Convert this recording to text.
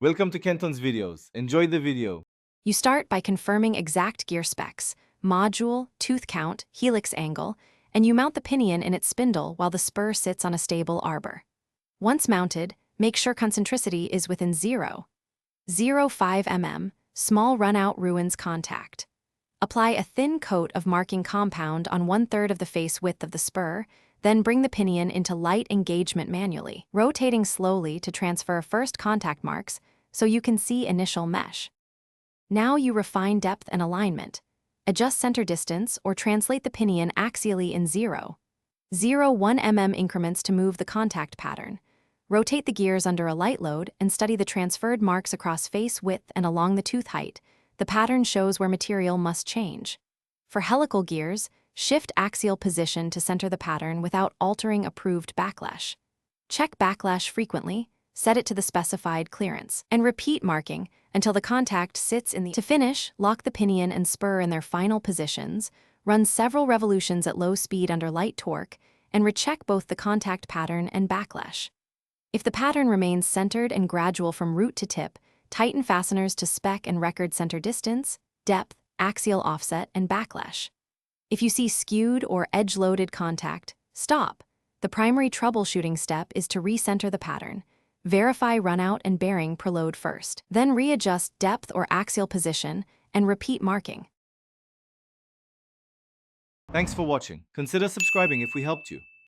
Welcome to Kenton's videos. Enjoy the video. You start by confirming exact gear specs, module, tooth count, helix angle, and you mount the pinion in its spindle while the spur sits on a stable arbor. Once mounted, make sure concentricity is within 0.05 mm, small runout ruins contact. Apply a thin coat of marking compound on 1/3 of the face width of the spur, then bring the pinion into light engagement manually, rotating slowly to transfer first contact marks so you can see initial mesh. Now you refine depth and alignment. Adjust center distance or translate the pinion axially in 0.01 mm increments to move the contact pattern. Rotate the gears under a light load and study the transferred marks across face width and along the tooth height. The pattern shows where material must change. For helical gears, shift axial position to center the pattern without altering approved backlash. Check backlash frequently, set it to the specified clearance, and repeat marking until the contact sits in the... To finish, lock the pinion and spur in their final positions, run several revolutions at low speed under light torque, and recheck both the contact pattern and backlash. If the pattern remains centered and gradual from root to tip, tighten fasteners to spec and record center distance, depth, axial offset, and backlash. If you see skewed or edge-loaded contact, stop. The primary troubleshooting step is to recenter the pattern. Verify runout and bearing per load first. Then readjust depth or axial position and repeat marking. Thanks for watching. Consider subscribing if we helped you.